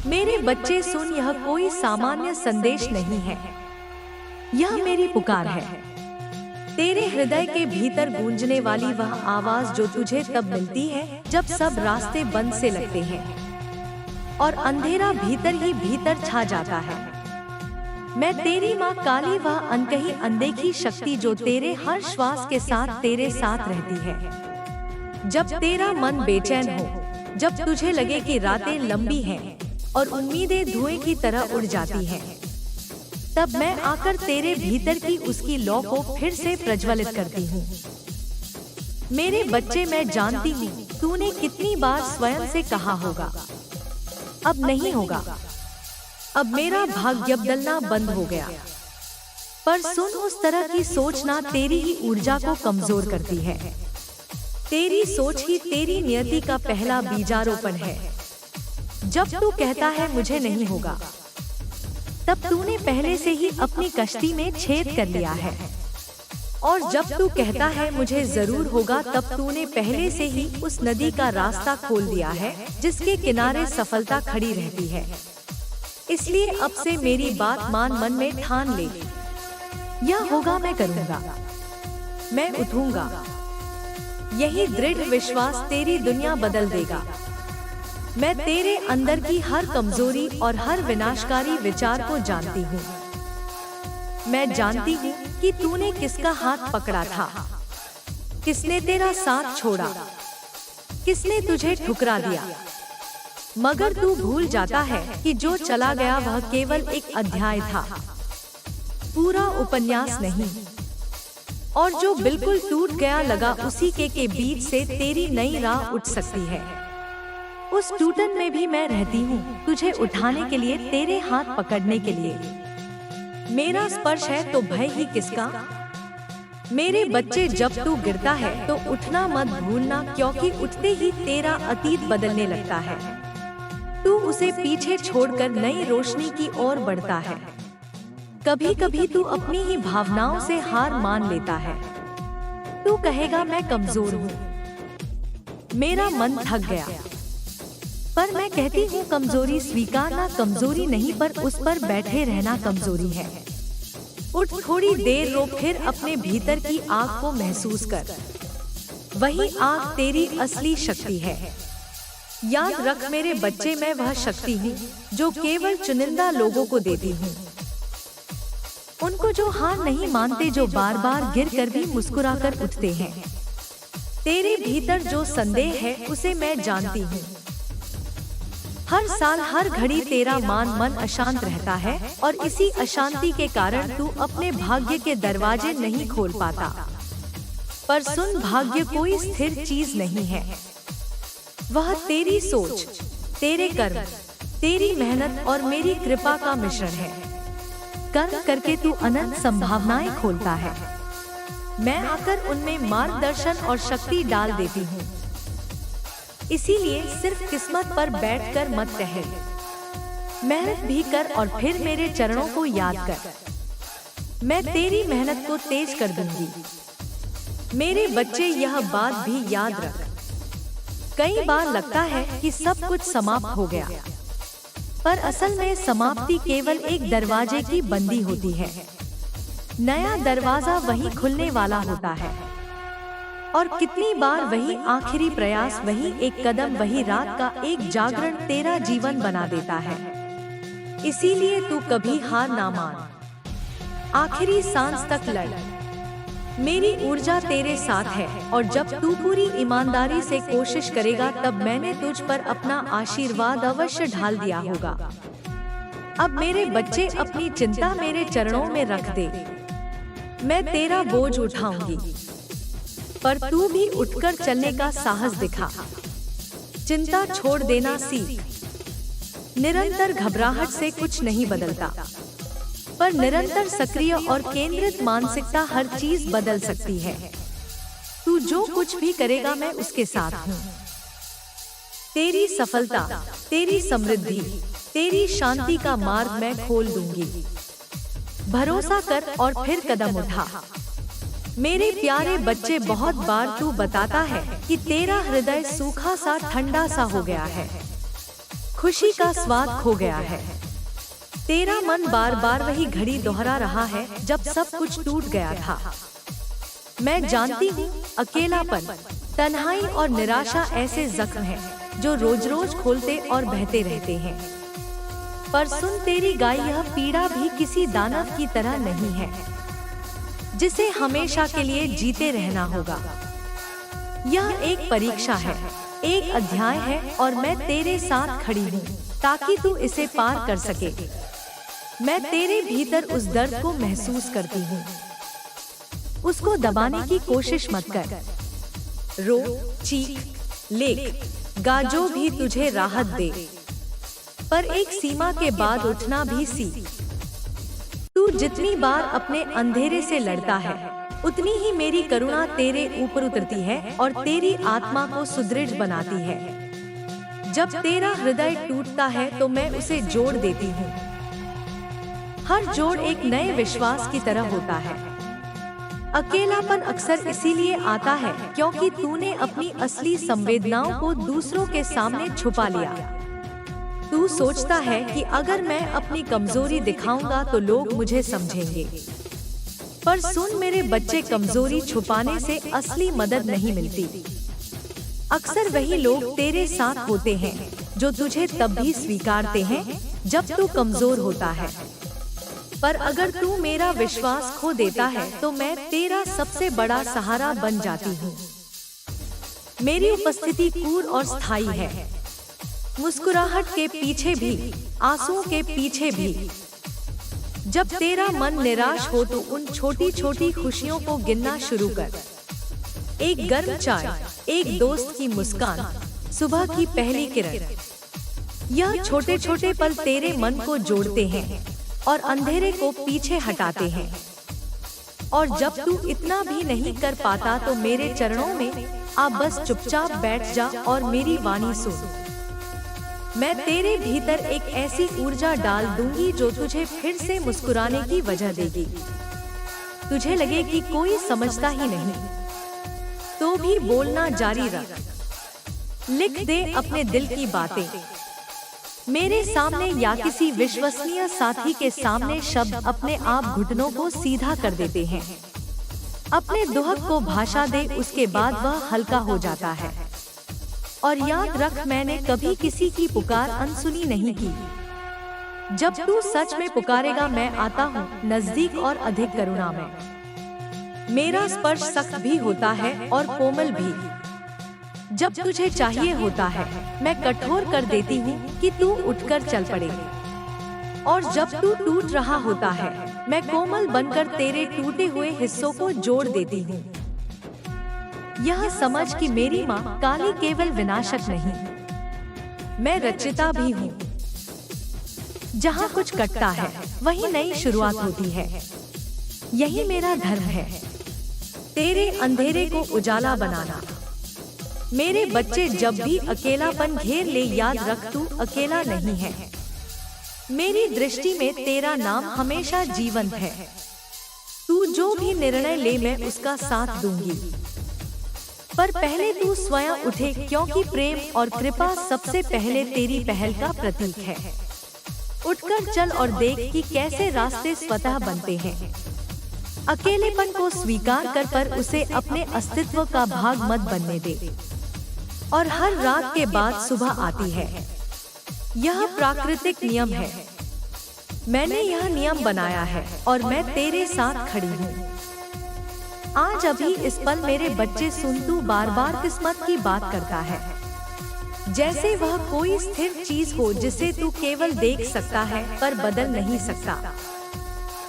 मेरे बच्चे सुन, यह कोई सामान्य संदेश नहीं है, यह मेरी पुकार है। तेरे हृदय के भीतर गूंजने वाली वह आवाज जो तुझे तब मिलती है जब सब रास्ते बंद से लगते हैं और अंधेरा भीतर ही भीतर छा जाता है। मैं तेरी माँ काली, वह अनकही अनदेखी शक्ति जो तेरे हर श्वास के साथ तेरे साथ रहती है। जब तेरा मन बेचैन हो, जब तुझे लगे कि रातें लंबी हैं और उम्मीदें धुएं की तरह उड़ जाती हैं, तब मैं आकर तेरे भीतर की उसकी लौ को फिर से प्रज्वलित करती हूँ। मेरे बच्चे, मैं जानती हूँ तूने कितनी बार स्वयं से कहा होगा, अब नहीं होगा, अब मेरा भाग्य बदलना बंद हो गया। पर सुन, उस तरह की सोचना तेरी ही ऊर्जा को कमजोर करती है। तेरी सोच ही तेरी नियति का पहला बीजारोपण है। जब तू कहता है मुझे नहीं होगा, तब तूने पहले से ही अपनी कश्ती में छेद कर लिया है। और जब तू कहता है मुझे जरूर होगा, तब तूने पहले से ही उस नदी का रास्ता खोल दिया है जिसके किनारे सफलता खड़ी रहती है। इसलिए अब से मेरी बात मान, मन में ठान ले, यह होगा, मैं करूँगा, मैं उठूंगा। यही दृढ़ विश्वास तेरी दुनिया बदल देगा। मैं तेरे अंदर की हर कमजोरी और हर विनाशकारी विचार को जानती हूँ। मैं जानती हूँ कि तूने किसका हाथ पकड़ा था, किसने तेरा साथ छोड़ा, किसने तुझे ठुकरा दिया। मगर तू भूल जाता है कि जो चला गया वह केवल एक अध्याय था, पूरा उपन्यास नहीं। और जो बिल्कुल टूट गया लगा, उसी के बीच से तेरी नई राह उठ सकती है। उस टूटन में भी मैं रहती हूँ, तुझे उठाने के लिए, तेरे हाथ पकड़ने के लिए। मेरा स्पर्श है तो भय ही किसका। मेरे बच्चे, जब तू गिरता है तो उठना मत भूलना, क्योंकि उठते ही तेरा अतीत बदलने लगता है। तू उसे पीछे छोड़कर नई रोशनी की ओर बढ़ता है। कभी कभी तू अपनी ही भावनाओं से हार मान लेता है। तू कहेगा मैं कमजोर हूँ, मेरा मन थक गया। पर मैं कहती हूँ कमजोरी स्वीकारना कमजोरी नहीं, पर उस पर बैठे रहना कमजोरी है। उठ, थोड़ी देर रो, फिर अपने भीतर की आग को महसूस कर। वही आग तेरी असली शक्ति है। याद रख मेरे बच्चे, मैं वह शक्ति हूँ जो केवल चुनिंदा लोगों को देती हूँ। उनको जो हार नहीं मानते, जो बार बार गिर कर भी मुस्कुराकर उठते हैं। तेरे भीतर जो संदेह है उसे मैं जानती हूँ। हर साल हर घड़ी तेरा मन अशांत रहता है और इसी अशांति के कारण तू अपने भाग्य के दरवाजे नहीं खोल पाता। पर सुन, भाग्य कोई स्थिर चीज नहीं है। वह तेरी सोच, तेरे कर्म, तेरी मेहनत और मेरी कृपा का मिश्रण है। कर्म करके तू अनंत संभावनाएं खोलता है। मैं आकर उनमें मार्गदर्शन और शक्ति डाल देती हूँ। इसीलिए सिर्फ किस्मत पर बैठकर मत टहल, मेहनत भी कर और फिर मेरे चरणों को याद कर। मैं तेरी मेहनत को तेज कर दूंगी। मेरे बच्चे, यह बात भी याद रख, कई बार लगता है कि सब कुछ समाप्त हो गया, पर असल में समाप्ति केवल एक दरवाजे की बंदी होती है। नया दरवाजा वही खुलने वाला होता है। और कितनी बार वही आखिरी प्रयास, वही एक कदम, वही रात का एक जागरण तेरा जीवन बना देता है। इसीलिए तू कभी हार ना मान, आखिरी सांस तक लड़। मेरी ऊर्जा तेरे साथ है और जब तू पूरी ईमानदारी से कोशिश करेगा, तब मैंने तुझ पर अपना आशीर्वाद अवश्य ढाल दिया होगा। अब मेरे बच्चे, अपनी चिंता मेरे चरणों में रख दे। मैं तेरा बोझ उठाऊंगी, पर तू भी उठकर चलने का साहस दिखा। चिंता छोड़ देना सीख। निरंतर घबराहट से कुछ नहीं बदलता, पर निरंतर सक्रिय और केंद्रित मानसिकता हर चीज बदल सकती है। तू जो कुछ भी करेगा, मैं उसके साथ हूँ। तेरी सफलता, तेरी समृद्धि, तेरी शांति का मार्ग मैं खोल दूंगी। भरोसा कर और फिर कदम उठा। मेरे प्यारे बच्चे, बहुत बार तू बताता है कि तेरा हृदय सूखा सा, ठंडा सा हो गया है। खुशी का स्वाद खो गया है। तेरा मन बार बार वही घड़ी दोहरा रहा है जब सब कुछ टूट गया था। मैं जानती हूँ, अकेलापन, तन्हाई और निराशा ऐसे जख्म हैं जो रोज रोज खोलते और बहते रहते हैं। पर सुन तेरी गाय, यह पीड़ा भी किसी दानव की तरह नहीं है जिसे हमेशा के लिए जीते रहना होगा। यह एक परीक्षा है, एक अध्याय है, और मैं तेरे साथ खड़ी हूँ ताकि तू इसे पार कर सके। मैं तेरे भीतर उस दर्द को महसूस करती हूँ। उसको दबाने की कोशिश मत कर। रो, चीख, लेख, गा, जो भी तुझे राहत दे, पर एक सीमा के बाद उठना भी सीख। तू जितनी बार अपने अंधेरे से लड़ता है, उतनी ही मेरी करुणा तेरे ऊपर उतरती है और तेरी आत्मा को सुदृढ़ बनाती है। जब तेरा हृदय टूटता है तो मैं उसे जोड़ देती हूँ। हर जोड़ एक नए विश्वास की तरह होता है। अकेलापन अक्सर इसीलिए आता है क्योंकि तूने अपनी असली संवेदनाओं को दूसरों के सामने छुपा लिया। तू सोचता है कि अगर मैं अपनी कमजोरी दिखाऊंगा तो लोग मुझे समझेंगे। पर सुन मेरे बच्चे, कमजोरी छुपाने से असली मदद नहीं मिलती। अक्सर वही लोग तेरे साथ होते हैं जो तुझे तब भी स्वीकारते हैं जब तू कमजोर होता है। पर अगर तू मेरा विश्वास खो देता है तो मैं तेरा सबसे बड़ा सहारा बन जाती हूँ। मेरी उपस्थिति पूर्ण और स्थायी है। मुस्कुराहट के पीछे भी, आंसुओं के पीछे भी। जब तेरा मन निराश हो तो उन छोटी छोटी खुशियों को गिनना शुरू कर। एक गर्म चाय, एक दोस्त की मुस्कान, सुबह की पहली किरण। यह छोटे छोटे पल तेरे मन को जोड़ते हैं और अंधेरे को पीछे हटाते हैं। और जब तू इतना भी नहीं कर पाता तो मेरे चरणों में आ बस चुपचाप बैठ जा और मेरी वाणी सुन। मैं तेरे भीतर एक ऐसी ऊर्जा डाल दूंगी जो तुझे फिर से मुस्कुराने की वजह देगी। तुझे लगे कि कोई समझता ही नहीं, तो भी बोलना जारी रख। लिख दे अपने दिल की बातें मेरे सामने या किसी विश्वसनीय साथी के सामने। शब्द अपने आप घुटनों को सीधा कर देते हैं। अपने दुहक को भाषा दे, उसके बाद वह हल्का हो जाता है। और याद रख, मैंने कभी किसी की पुकार अनसुनी नहीं की। जब तू सच में पुकारेगा मैं आता हूँ नजदीक और अधिक करुणा में। मेरा स्पर्श सख्त भी होता है और कोमल भी। जब तुझे चाहिए होता है मैं कठोर कर देती हूँ कि तू उठकर चल पड़े। और जब तू टूट रहा होता है मैं कोमल बनकर तेरे टूटे हुए हिस्सों को जोड़ देती हूँ। यह समझ कि मेरी माँ काली केवल विनाशक नहीं, मैं रचिता भी हूँ। जहाँ कुछ कटता है वही नई शुरुआत होती है। यही मेरा धर्म है, तेरे अंधेरे को उजाला बनाना। मेरे बच्चे, जब भी अकेलापन घेर ले याद रख तू अकेला नहीं है। मेरी दृष्टि में तेरा नाम हमेशा जीवंत है। तू जो भी निर्णय ले मैं उसका साथ दूंगी। पर पहले तू स्वयं उठे, क्योंकि प्रेम और कृपा सबसे पहले तेरी पहल का प्रतीक है। उठकर चल और देख कि कैसे रास्ते स्वतः बनते हैं। अकेलेपन को स्वीकार कर, पर उसे अपने अस्तित्व का भाग मत बनने दे। और हर रात के बाद सुबह आती है, यह प्राकृतिक नियम है। मैंने यह नियम बनाया है और मैं तेरे साथ खड़ी हूँ। आज अभी इस पल मेरे बच्चे सुन, तू बार बार किस्मत की बात करता है जैसे वह कोई स्थिर चीज हो जिसे तू केवल देख सकता है पर बदल नहीं सकता।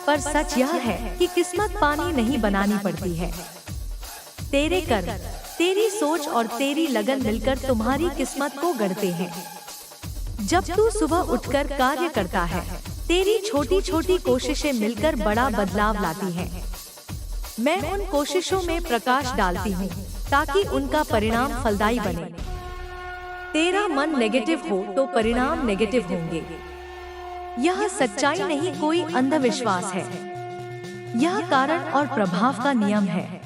पर सच यह है कि किस्मत पानी नहीं बनानी पड़ती है। तेरे कर्म, तेरी सोच और तेरी लगन मिलकर तुम्हारी किस्मत को गढ़ते हैं। जब तू सुबह उठकर कार्य करता है, तेरी छोटी छोटी कोशिशें मिलकर बड़ा बदलाव लाती हैं। मैं उन कोशिशों में प्रकाश डालती हूँ ताकि उनका परिणाम फलदायी बने। तेरा मन नेगेटिव हो तो परिणाम नेगेटिव होंगे। यह सच्चाई नहीं, कोई अंधविश्वास है। यह कारण और प्रभाव का नियम है।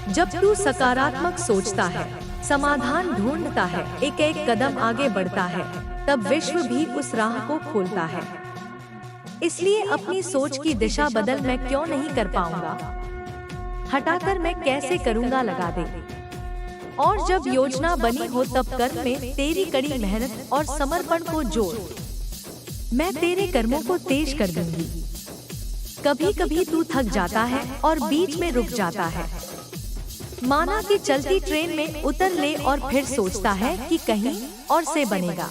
जब तू सकारात्मक सोचता है, समाधान ढूंढता है, एक एक कदम आगे बढ़ता है, तब विश्व भी उस राह को खोलता है। इसलिए अपनी सोच की दिशा बदल, मैं क्यों नहीं कर पाऊंगा, हटाकर मैं कैसे करूंगा लगा दे। और जब योजना बनी हो तब कर्म में तेरी कड़ी मेहनत और समर्पण को जोड़, मैं तेरे कर्मों को तेज कर दूंगी। कभी कभी तू थक जाता है और बीच में रुक जाता है, माना कि चलती ट्रेन में उतर ले और फिर सोचता है कि कहीं और से बनेगा।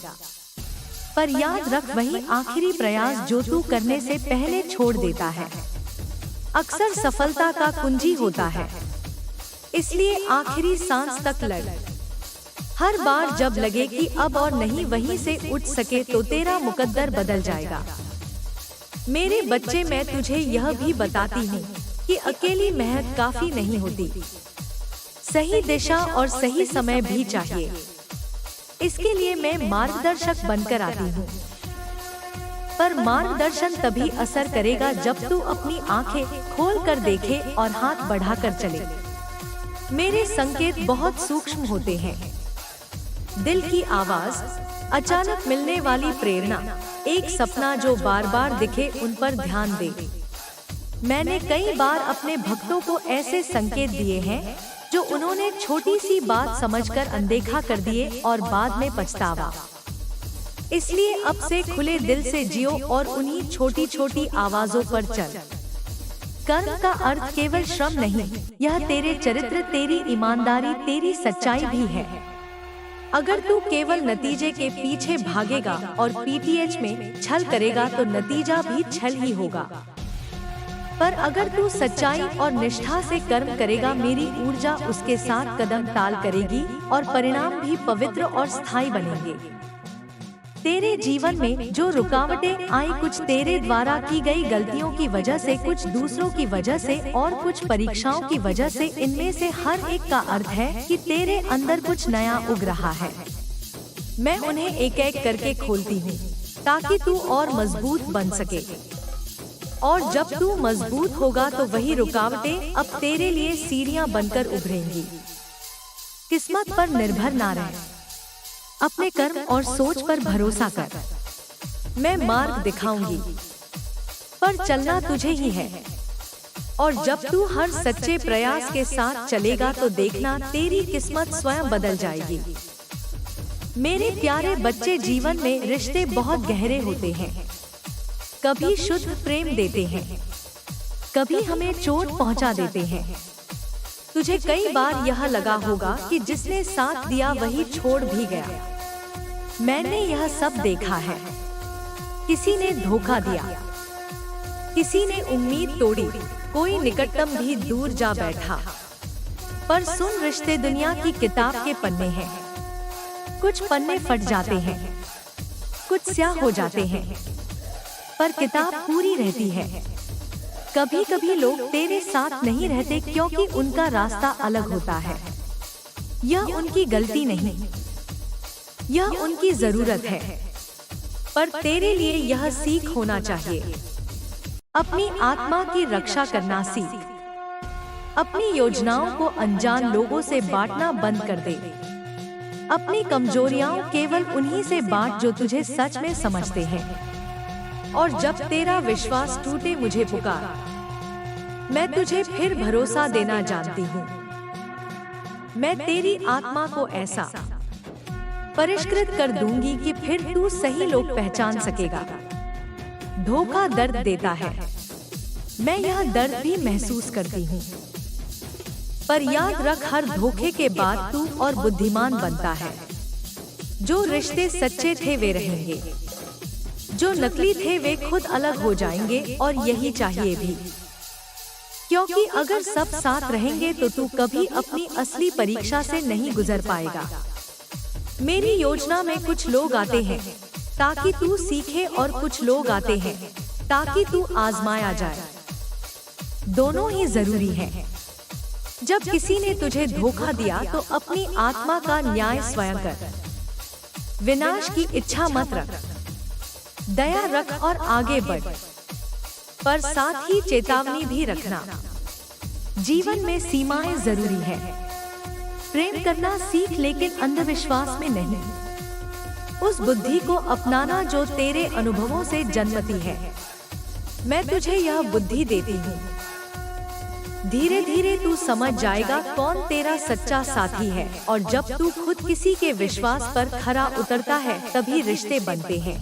पर याद रख, वही आखिरी प्रयास जो तू करने से पहले छोड़ देता है, अक्सर सफलता का कुंजी होता है। इसलिए आखिरी सांस तक लड़। हर बार जब लगे कि अब और नहीं वहीं से उठ सके तो तेरा मुकद्दर बदल जाएगा। मेरे बच्चे, मैं तुझे यह भी बताती हूँ कि अकेली मेहनत काफी नहीं होती, सही दिशा और सही समय भी चाहिए। इसके लिए मैं मार्गदर्शक बनकर आती हूँ, पर मार्गदर्शन तभी असर करेगा जब तू अपनी आंखें खोल कर देखे और हाथ बढ़ाकर चले। मेरे संकेत बहुत सूक्ष्म होते हैं, दिल की आवाज, अचानक मिलने वाली प्रेरणा, एक सपना जो बार बार दिखे उन पर ध्यान दे। मैंने कई बार अपने भक्तों को ऐसे संकेत दिए हैं जो उन्होंने छोटी सी बात समझकर अनदेखा कर दिए और बाद में पछतावा। इसलिए अब से खुले दिल से जियो और उन्हीं छोटी छोटी आवाजों पर चल। कर्म का अर्थ केवल श्रम नहीं, यह तेरे चरित्र, तेरी ईमानदारी, तेरी सच्चाई भी है। अगर तू केवल नतीजे के पीछे भागेगा और पीटीएच में छल करेगा तो नतीजा भी छल ही होगा। पर अगर तू सच्चाई और निष्ठा से कर्म करेगा, मेरी ऊर्जा उसके साथ कदम ताल करेगी और परिणाम भी पवित्र और स्थायी बनेंगे। तेरे जीवन में जो रुकावटें आई, कुछ तेरे द्वारा की गई गलतियों की वजह से, कुछ दूसरों की वजह से और कुछ परीक्षाओं की वजह से, इनमें से हर एक का अर्थ है कि तेरे अंदर कुछ नया उग रहा है। मैं उन्हें एक एक करके खोलती हूँ ताकि तू और मजबूत बन सके। और जब तू मजबूत होगा तो वही रुकावटें अब तेरे लिए सीढ़ियाँ बनकर उभरेंगी। किस्मत पर निर्भर ना रह, अपने कर्म और सोच पर भरोसा कर। मैं मार्ग दिखाऊंगी, पर चलना तुझे ही है। और जब तू हर सच्चे प्रयास के साथ चलेगा तो देखना तेरी किस्मत स्वयं बदल जाएगी। मेरे प्यारे बच्चे, जीवन में रिश्ते बहुत गहरे होते हैं। कभी शुद्ध प्रेम देते हैं, कभी हमें चोट पहुंचा देते हैं। तुझे कई बार यह लगा होगा कि जिसने साथ दिया वही छोड़ भी गया। मैंने यह सब देखा है। किसी ने धोखा दिया, किसी ने उम्मीद तोड़ी, कोई निकटतम भी दूर जा बैठा। पर सुन, रिश्ते दुनिया की किताब के पन्ने हैं। कुछ पन्ने फट जाते हैं, कुछ स्याह हो जाते हैं, पर किताब पूरी रहती है। कभी कभी लोग तेरे साथ नहीं रहते क्योंकि उनका रास्ता अलग होता है। यह उनकी गलती नहीं, यह उनकी जरूरत है। पर तेरे लिए यह सीख होना चाहिए। अपनी आत्मा की रक्षा करना सीख। अपनी योजनाओं को अनजान लोगों से बांटना बंद कर दे। अपनी कमजोरियां केवल उन्हीं से बांट जो तुझे सच में समझते हैं। और जब तेरा विश्वास टूटे, मुझे पुकार। मैं तुझे फिर भरोसा देना जानती हूँ। मैं तेरी आत्मा को ऐसा परिष्कृत कर दूंगी कि फिर तू सही लोग पहचान सकेगा। धोखा दर्द देता है, मैं यह दर्द भी महसूस करती हूँ। पर याद रख, हर धोखे के बाद तू और बुद्धिमान बनता है। जो रिश्ते सच्चे थे वे रहेंगे, जो नकली थे वे खुद अलग हो जाएंगे। और यही चाहिए भी, क्योंकि अगर सब साथ रहेंगे तो तू कभी अपनी असली परीक्षा से नहीं गुजर पाएगा। मेरी योजना में कुछ लोग आते हैं ताकि तू सीखे और कुछ लोग आते हैं ताकि तू आजमाया जाए। दोनों ही जरूरी हैं। जब किसी ने तुझे धोखा दिया तो अपनी आत्मा का न्याय स्वयं कर। विनाश की इच्छा मत रख, दया रख और आगे बढ़। पर साथ ही चेतावनी भी रखना, जीवन में सीमाएं जरूरी है। प्रेम करना सीख, लेकिन अंधविश्वास में नहीं। उस बुद्धि को अपनाना जो तेरे अनुभवों से जन्मती है। मैं तुझे यह बुद्धि देती हूँ। धीरे धीरे तू समझ जाएगा कौन तेरा सच्चा साथी है, और जब तू खुद किसी के विश्वास पर खरा उतरता है तभी रिश्ते बनते हैं।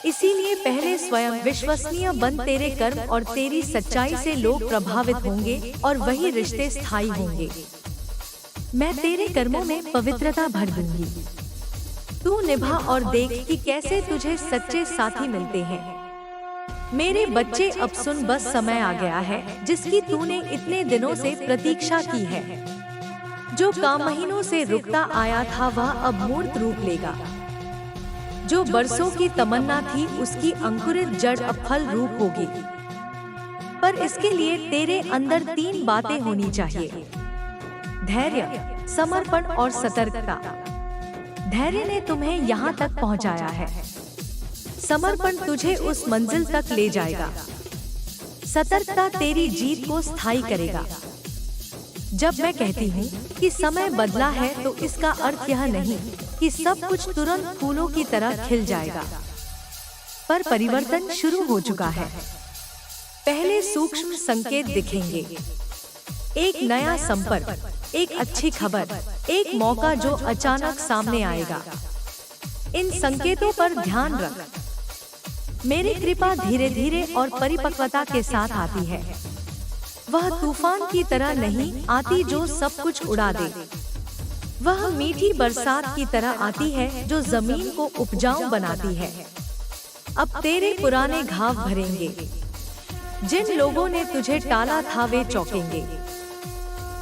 इसीलिए पहले स्वयं विश्वसनीय बन। तेरे कर्म और तेरी सच्चाई से लोग प्रभावित होंगे और वही रिश्ते स्थायी होंगे। मैं तेरे कर्मों में पवित्रता भर दूंगी। तू निभा और देख कि कैसे तुझे सच्चे साथी मिलते हैं। मेरे बच्चे, अब सुन, बस समय आ गया है जिसकी तूने इतने दिनों से प्रतीक्षा की है। जो काम महीनों से रुकता आया था वह अब मूर्त रूप लेगा। जो बरसों की तमन्ना थी उसकी अंकुरित जड़ अब फल रूप होगी। पर इसके लिए तेरे अंदर 3 बातें होनी चाहिए: धैर्य, समर्पण और सतर्कता। धैर्य ने तुम्हें यहाँ तक पहुँचाया है। समर्पण तुझे उस मंजिल तक ले जाएगा। सतर्कता तेरी जीत को स्थायी करेगा। जब मैं कहती हूँ कि समय बदला है तो इसका अर्थ यह नहीं कि सब कुछ तुरंत फूलों की तरह खिल जाएगा, पर परिवर्तन शुरू हो चुका है। पहले सूक्ष्म संकेत दिखेंगे। एक नया संपर्क, एक अच्छी खबर, एक मौका जो अचानक सामने आएगा। इन संकेतों पर ध्यान रख। मेरी कृपा धीरे धीरे और परिपक्वता के साथ आती है। वह तूफान की तरह नहीं आती जो सब कुछ उड़ा दे। वह मीठी बरसात की तरह आती है जो जमीन को उपजाऊ बनाती है। अब तेरे पुराने घाव भरेंगे। जिन लोगों ने तुझे टाला था वे चौंकेंगे।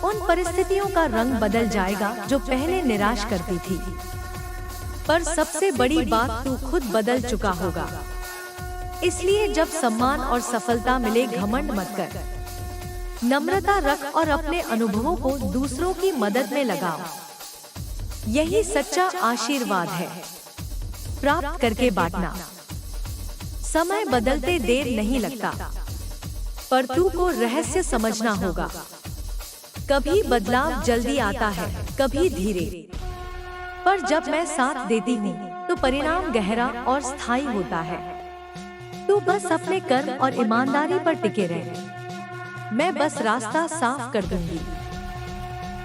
उन परिस्थितियों का रंग बदल जाएगा जो पहले निराश करती थी। पर सबसे बड़ी बात, तू खुद बदल चुका होगा। इसलिए जब सम्मान और सफलता मिले घमंड मत कर। नम्रता रख और अपने अनुभवों को दूसरों की मदद में लगाओ। यही सच्चा आशीर्वाद है, प्राप्त करके बांटना। समय बदलते देर नहीं लगता, पर तू को रहस्य समझना होगा। कभी बदलाव जल्दी आता है, कभी धीरे, पर जब मैं साथ देती हूँ तो परिणाम गहरा और स्थायी होता है। तू बस अपने कर्म और ईमानदारी पर टिके रहे। मैं बस रास्ता साफ कर दूंगी।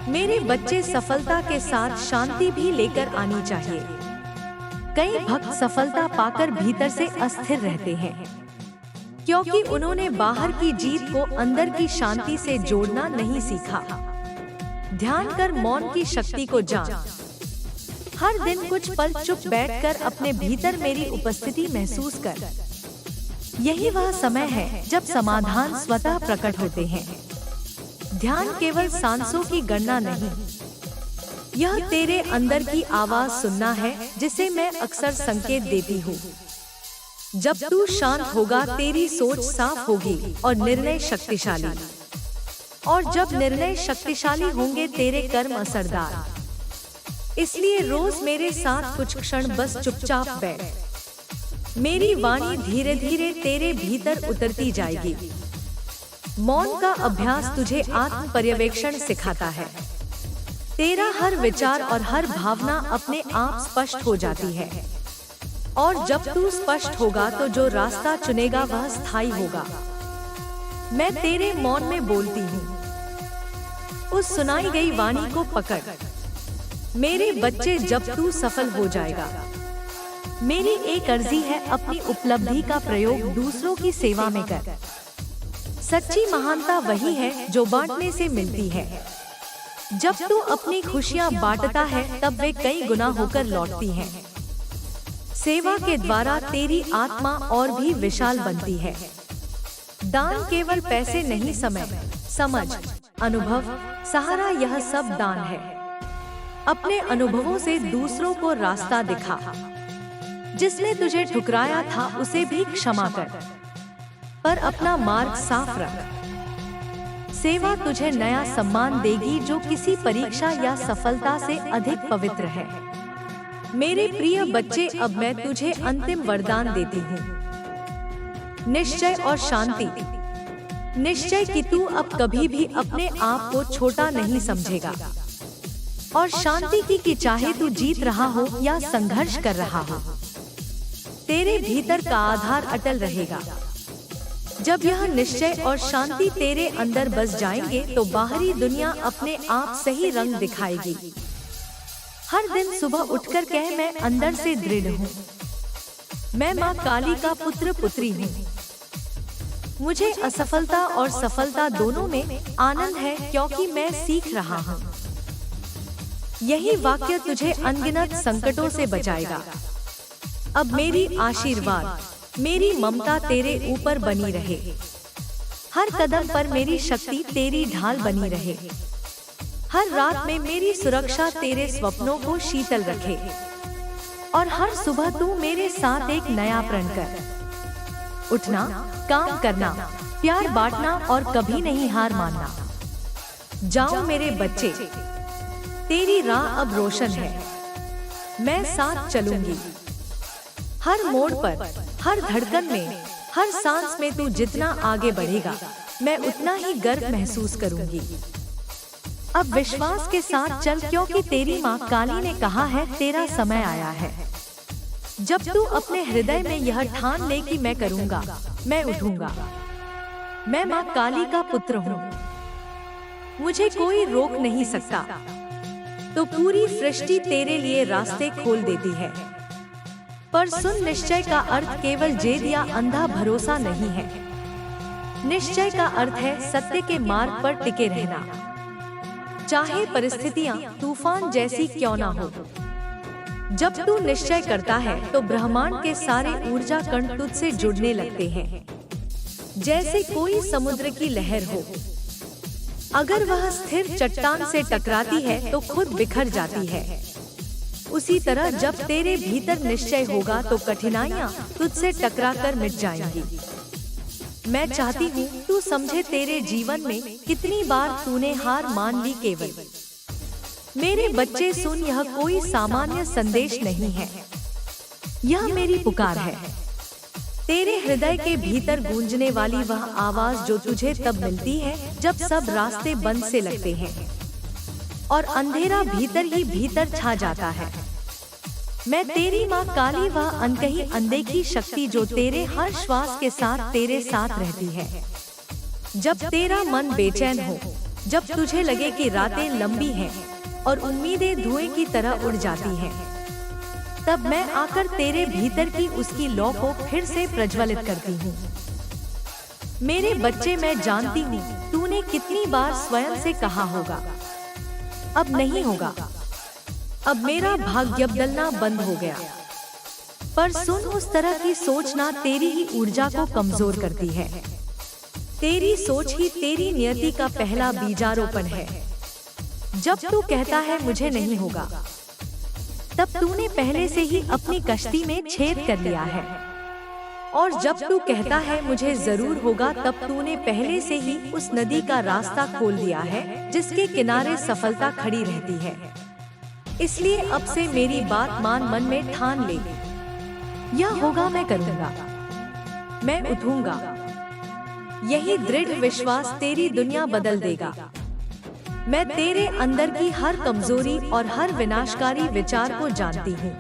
मेरे बच्चे, सफलता के साथ शांति भी लेकर आनी चाहिए। कई भक्त सफलता पाकर भीतर से अस्थिर रहते हैं, क्योंकि उन्होंने बाहर की जीत को अंदर की शांति से जोड़ना नहीं सीखा। ध्यान कर, मौन की शक्ति को जान। हर दिन कुछ पल चुप बैठकर अपने भीतर मेरी उपस्थिति महसूस कर। यही वह समय है जब समाधान स्वतः प्रकट होते हैं। ध्यान केवल सांसों की गणना नहीं, यह तेरे अंदर की आवाज सुनना है जिसे मैं अक्सर संकेत देती हूँ। जब तू शांत होगा तेरी सोच साफ होगी और निर्णय शक्तिशाली, और जब निर्णय शक्तिशाली होंगे तेरे कर्म असरदार। इसलिए रोज मेरे साथ कुछ क्षण बस चुपचाप बैठ। मेरी वाणी धीरे धीरे तेरे भीतर उतरती जाएगी। मौन का अभ्यास तुझे आत्म पर्यवेक्षण सिखाता है। तेरा हर विचार और हर भावना अपने आप स्पष्ट हो जाती है, और जब तू स्पष्ट होगा तो जो रास्ता चुनेगा वह स्थायी होगा। मैं तेरे मौन में बोलती हूँ, उस सुनाई गई वाणी को पकड़। मेरे बच्चे, जब तू सफल हो जाएगा, मेरी एक अर्जी है, अपनी उपलब्धि का प्रयोग दूसरों की सेवा में कर। सच्ची महानता वही है जो बांटने से मिलती है। जब तू अपनी खुशियाँ बांटता है तब वे कई गुना होकर लौटती हैं। सेवा के द्वारा तेरी आत्मा और भी विशाल बनती है। दान केवल पैसे नहीं, समय, समझ, अनुभव, सहारा, यह सब दान है। अपने अनुभवों से दूसरों को रास्ता दिखा। जिसने तुझे ठुकराया था उसे भी क्षमा कर, पर अपना मार्ग साफ रख। सेवा तुझे नया सम्मान देगी जो किसी परीक्षा या सफलता से अधिक पवित्र है। मेरे प्रिय बच्चे, अब मैं तुझे अंतिम वरदान देती हूँ। निश्चय और शांति। निश्चय कि तू अब कभी भी अपने आप को छोटा नहीं समझेगा। और शांति की कि चाहे तू जीत रहा हो या संघर्ष कर रहा हो, तेरे भीतर का आधार अटल रहेगा। जब यह निश्चय और शांति तेरे अंदर बस जाएंगे तो बाहरी दुनिया अपने आप सही रंग दिखाएगी। हर दिन सुबह उठकर कह, मैं अंदर से दृढ़ हूँ, मैं माँ काली का पुत्र पुत्री हूँ। मुझे असफलता और सफलता दोनों में आनंद है क्योंकि मैं सीख रहा हूँ। यही वाक्य तुझे अनगिनत संकटों से बचाएगा। अब मेरी आशीर्वाद, मेरी ममता तेरे ऊपर बनी रहे। हर कदम पर मेरी शक्ति तेरी ढाल बनी रहे। हर रात में मेरी सुरक्षा तेरे स्वप्नों को शीतल रखे। और हर सुबह तू मेरे साथ एक नया प्रण कर। उठना, काम करना, प्यार बांटना और कभी नहीं हार मानना। जाओ मेरे बच्चे, तेरी राह अब रोशन है। मैं साथ चलूंगी। हर मोड़ पर, हर धड़कन में, हर सांस में तू जितना आगे बढ़ेगा, मैं उतना ही गर्व महसूस करूंगी। अब विश्वास के साथ चल क्योंकि तेरी माँ काली ने कहा है तेरा समय आया है। जब तू अपने हृदय में यह ठान ले कि मैं करूंगा, मैं उठूंगा, मैं माँ काली का पुत्र हूँ, मुझे कोई रोक नहीं सकता, तो पूरी सृष्टि तेरे लिए रास्ते खोल देती है। पर सुन, निश्चय का अर्थ केवल जेद या अंधा भरोसा नहीं है। निश्चय का अर्थ है सत्य के मार्ग पर टिके रहना, चाहे परिस्थितियां तूफान जैसी क्यों ना हो। जब तू निश्चय करता है तो ब्रह्मांड के सारे ऊर्जा कण तुझसे जुड़ने लगते हैं, जैसे कोई समुद्र की लहर हो। अगर वह स्थिर चट्टान से टकराती है तो खुद बिखर जाती है। उसी तरह जब तेरे भीतर निश्चय होगा तो कठिनाइयां तुझसे टकराकर मिट जाएंगी। मैं चाहती हूँ तू समझे तेरे जीवन में कितनी बार तूने हार मान ली। केवल मेरे बच्चे सुन, यह कोई सामान्य संदेश नहीं है, यह मेरी पुकार है। तेरे हृदय के भीतर गूंजने वाली वह आवाज जो तुझे तब मिलती है जब सब रास्ते बंद से लगते हैं और अंधेरा भीतर ही भीतर छा जाता है। मैं तेरी माँ काली, वह अनकही अनदेखी शक्ति जो तेरे हर श्वास के साथ तेरे साथ रहती है। जब तेरा मन बेचैन हो, जब तुझे लगे कि रातें लंबी हैं और उम्मीदें धुएं की तरह उड़ जाती हैं, तब मैं आकर तेरे भीतर की उसकी लौ को फिर से प्रज्वलित करती हूँ। मेरे बच्चे, मैं जानती हूँ तूने कितनी बार स्वयं से कहा होगा, अब नहीं होगा, अब मेरा भाग्य बदलना बंद हो गया। पर सुन, उस तरह की सोचना तेरी ही ऊर्जा को कमजोर करती है। तेरी सोच ही तेरी नियति का पहला बीजारोपण है। जब तू कहता है मुझे नहीं होगा, तब तूने पहले से ही अपनी कश्ती में छेद कर लिया है। और जब तू कहता है मुझे जरूर होगा, तब तूने पहले से ही उस नदी का रास्ता खोल दिया है जिसके किनारे सफलता खड़ी रहती है। इसलिए अब से मेरी बात मान, मन में ठान ले, यह होगा, मैं करूँगा, मैं उठूंगा। यही दृढ़ विश्वास तेरी दुनिया बदल देगा। मैं तेरे अंदर की हर कमजोरी और हर विनाशकारी विचार को जानती हूँ।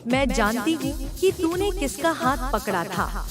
मैं जानती हूँ कि तूने किसका हाथ पकड़ा था।